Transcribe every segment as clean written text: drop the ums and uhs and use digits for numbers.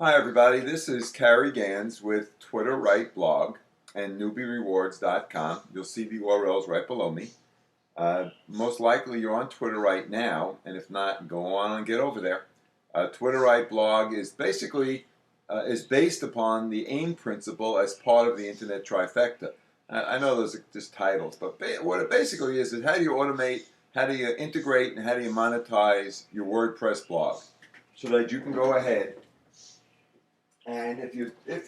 Hi everybody, this is Cary Gans with Twitter Right blog and newbierewards.com. You'll see the URLs right below me. Most likely you're on Twitter right now, and if not, go on and get over there. Twitter Right blog is basically is based upon the AIM principle as part of the Internet Trifecta. I know those are just titles, but what it basically is how do you automate, how do you integrate, and how do you monetize your WordPress blog so that you can go ahead and if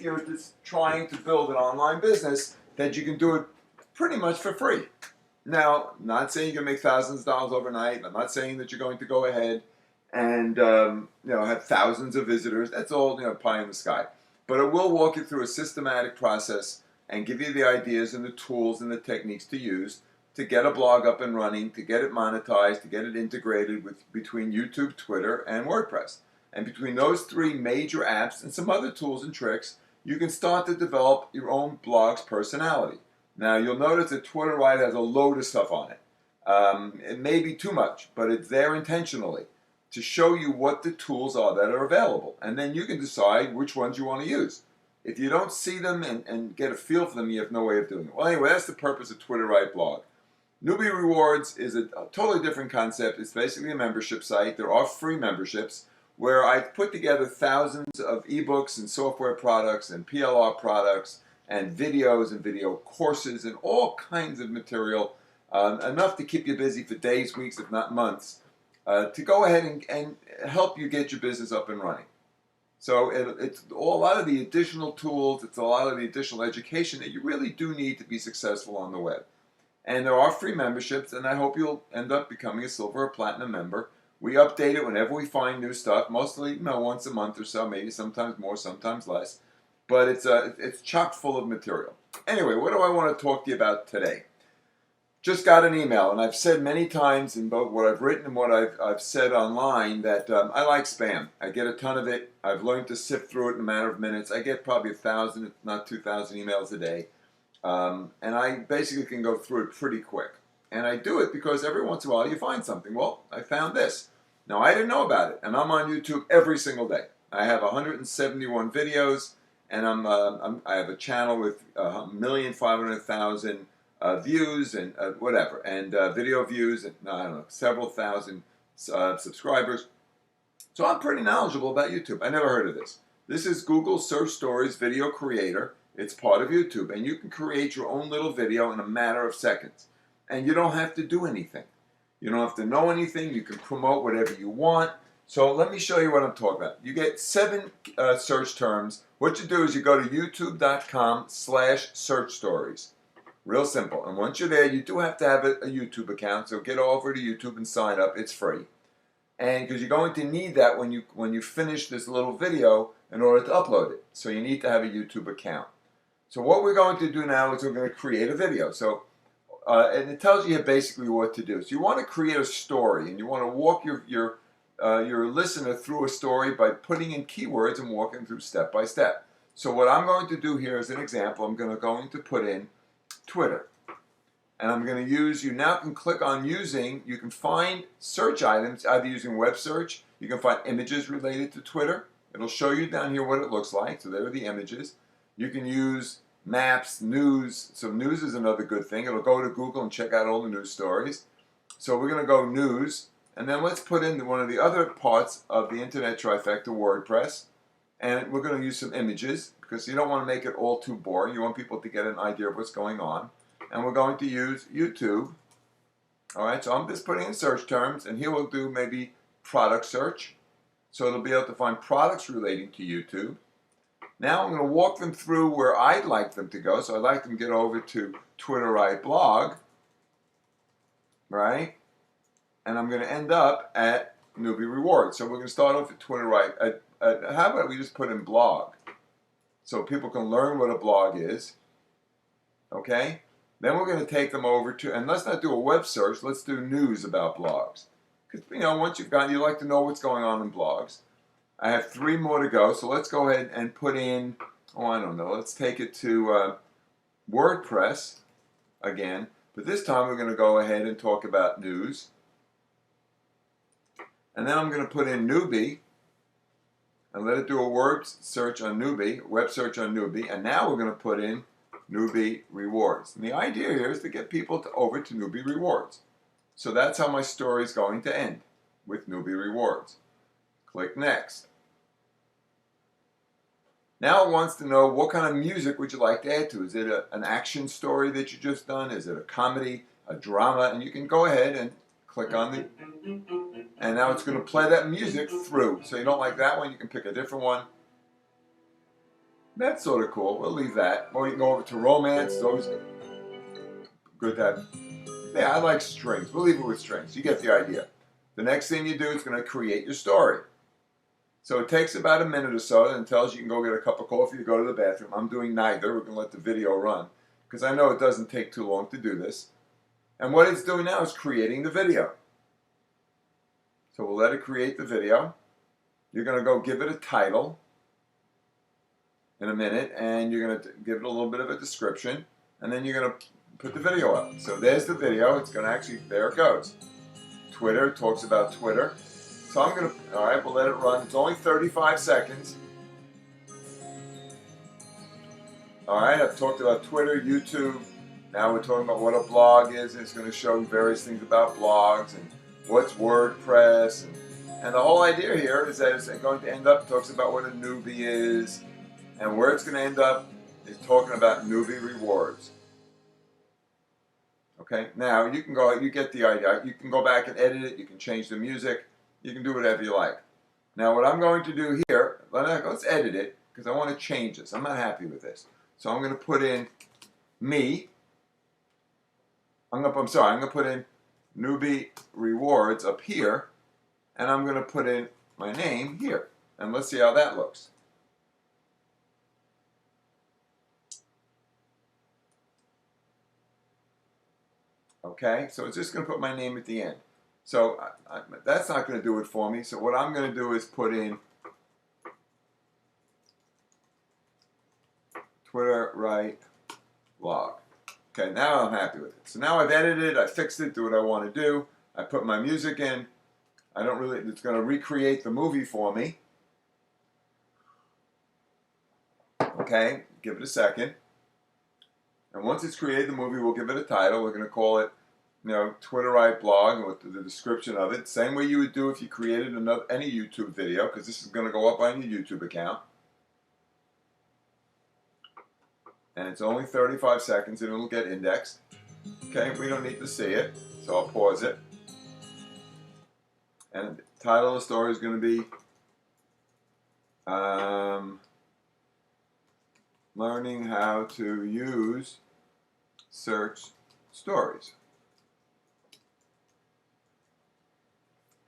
you're just trying to build an online business, that you can do it pretty much for free. Now, not saying you can make thousands of dollars overnight. I'm not saying that you're going to go ahead and have thousands of visitors. That's all pie in the sky. But it will walk you through a systematic process and give you the ideas and the tools and the techniques to use to get a blog up and running, to get it monetized, to get it integrated between YouTube, Twitter, and WordPress. And between those three major apps and some other tools and tricks, you can start to develop your own blog's personality. Now, you'll notice that Twitter Right has a load of stuff on it. It may be too much, but it's there intentionally to show you what the tools are that are available. And then you can decide which ones you want to use. If you don't see them and get a feel for them, you have no way of doing it. Well, anyway, that's the purpose of Twitter Right blog. Newbie Rewards is a totally different concept. It's basically a membership site. There are free memberships where I've put together thousands of ebooks and software products and PLR products and videos and video courses and all kinds of material, enough to keep you busy for days, weeks, if not months, to go ahead and help you get your business up and running. So it's a lot of the additional tools, it's a lot of the additional education that you really do need to be successful on the web. And there are free memberships, and I hope you'll end up becoming a silver or platinum member. We update it whenever we find new stuff, mostly once a month or so, maybe sometimes more, sometimes less. But it's chock full of material. Anyway, what do I want to talk to you about today? Just got an email, and I've said many times in both what I've written and what I've said online that I like spam. I get a ton of it. I've learned to sift through it in a matter of minutes. I get probably 1,000, if not 2,000 emails a day. And I basically can go through it pretty quick. And I do it because every once in a while you find something. Well, I found this. Now, I didn't know about it, and I'm on YouTube every single day. I have 171 videos, and I have a channel with 1,500,000 views and whatever, and video views, and I don't know, several thousand subscribers. So I'm pretty knowledgeable about YouTube. I never heard of this. This is Google Search Stories Video Creator. It's part of YouTube, and you can create your own little video in a matter of seconds. And you don't have to do anything. You don't have to know anything. You can promote whatever you want. So let me show you what I'm talking about. You get 7 search terms. What you do is you go to youtube.com/search stories. Real simple. And once you're there, you do have to have a YouTube account. So get over to YouTube and sign up. It's free. And because you're going to need that when you finish this little video in order to upload it. So you need to have a YouTube account. So what we're going to do now is we're going to create a video. So and it tells you basically what to do. So you want to create a story, and you want to walk your listener through a story by putting in keywords and walking through step by step. So what I'm going to do here as an example, I'm going to put in Twitter. And I'm going to use, you now can click on using, you can find search items either using web search, you can find images related to Twitter. It'll show you down here what it looks like. So there are the images. You can use maps, news. So news is another good thing. It'll go to Google and check out all the news stories. So we're going to go news, and then let's put in one of the other parts of the Internet Trifecta, WordPress. And we're going to use some images because you don't want to make it all too boring. You want people to get an idea of what's going on. And we're going to use YouTube. All right, so I'm just putting in search terms, and here we'll do maybe product search. So it'll be able to find products relating to YouTube. Now I'm going to walk them through where I'd like them to go. So I'd like them to get over to Twitter Right blog, right? And I'm going to end up at Newbie Rewards. So we're going to start off at Twitter Right. How about we just put in blog, so people can learn what a blog is, okay? Then we're going to take them over to, and let's not do a web search, let's do news about blogs. Because, once you've gotten, you like to know what's going on in blogs. I have 3 more to go, so let's go ahead and put in, I don't know, let's take it to WordPress again. But this time we're going to go ahead and talk about news. And then I'm going to put in newbie. and let it do a word search on Newbie, web search on Newbie, and now we're going to put in Newbie Rewards. And the idea here is to get people over to Newbie Rewards. So that's how my story is going to end, with Newbie Rewards. Click Next. Now it wants to know what kind of music would you like to add to. Is it an action story that you just done? Is it a comedy, a drama? And you can go ahead and click on the, and now it's going to play that music through. So you don't like that one, you can pick a different one. That's sort of cool. We'll leave that. Or you can go over to romance. It's always good to have. Yeah, I like strings. We'll leave it with strings. You get the idea. The next thing you do is going to create your story. So it takes about a minute or so, and it tells you can go get a cup of coffee or go to the bathroom. I'm doing neither. We're going to let the video run because I know it doesn't take too long to do this. And what it's doing now is creating the video. So we'll let it create the video. You're going to go give it a title in a minute, and you're going to give it a little bit of a description, and then you're going to put the video up. So there's the video. It's going to actually, there it goes. Twitter, talks about Twitter. So I'm going to, all right, we'll let it run. It's only 35 seconds. All right, I've talked about Twitter, YouTube. Now we're talking about what a blog is. It's going to show various things about blogs and what's WordPress. And the whole idea here is that it's going to end up, talks about what a newbie is. And where it's going to end up is talking about Newbie Rewards. Okay, now you can go, you get the idea. You can go back and edit it. You can change the music. You can do whatever you like. Now what I'm going to do here, let's edit it because I want to change this. I'm not happy with this. So I'm going to put in me. I'm going to put in Newbie Rewards up here, and I'm going to put in my name here. And let's see how that looks. Okay, so it's just going to put my name at the end. So that's not going to do it for me. So what I'm going to do is put in Twitter Right Blog. Okay, now I'm happy with it. So now I've edited it, I fixed it, do what I want to do. I put my music in. It's going to recreate the movie for me. Okay, give it a second. And once it's created the movie, we'll give it a title. We're going to call it, Twitterite blog with the description of it. Same way you would do if you created any YouTube video, because this is going to go up on your YouTube account. And it's only 35 seconds and it'll get indexed. Okay, we don't need to see it, so I'll pause it. And the title of the story is going to be Learning How to Use Search Stories.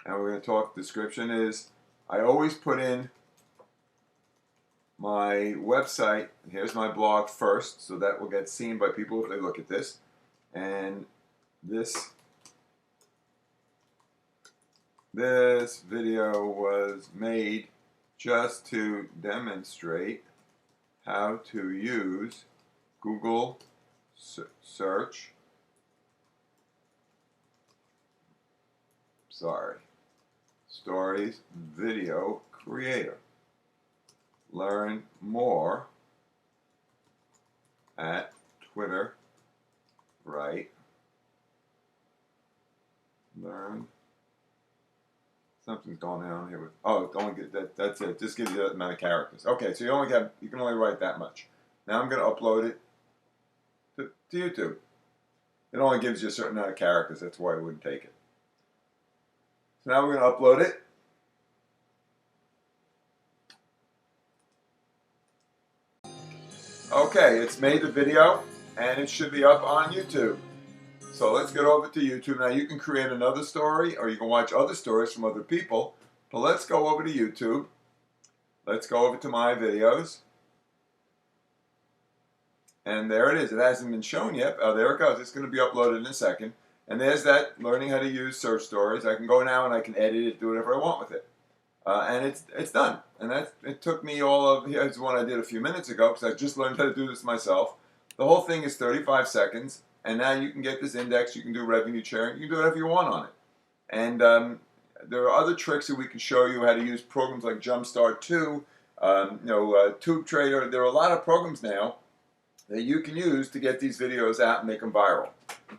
And we're going to talk, description is, I always put in my website, here's my blog first, so that will get seen by people if they look at this. And this video was made just to demonstrate how to use Google search. Stories Video Creator. Learn more at Twitter. Right. Learn. Something's going on here with. Oh, only get that. That's it. Just gives you that amount of characters. Okay, so you can only write that much. Now I'm going to upload it to YouTube. It only gives you a certain amount of characters. That's why I wouldn't take it. So now we're going to upload it. Okay, it's made the video and it should be up on YouTube. So let's get over to YouTube. Now you can create another story or you can watch other stories from other people. But let's go over to YouTube. Let's go over to my videos. And there it is. It hasn't been shown yet. Oh, there it goes. It's going to be uploaded in a second. And there's that, learning how to use search stories. I can go now and I can edit it, do whatever I want with it. And it's done. And it took me here's one I did a few minutes ago because I just learned how to do this myself. The whole thing is 35 seconds. And now you can get this index. You can do revenue sharing. You can do whatever you want on it. And There are other tricks that we can show you how to use programs like Jumpstart 2, Tube Trader. There are a lot of programs now that you can use to get these videos out and make them viral.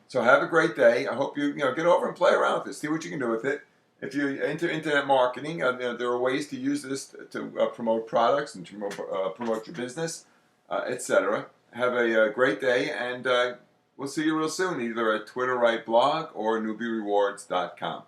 So have a great day. I hope you get over and play around with this. See what you can do with it. If you're into internet marketing, there are ways to use this to promote products and to promote your business, etc. Have a great day, and we'll see you real soon, either at Twitter Right blog or newbierewards.com.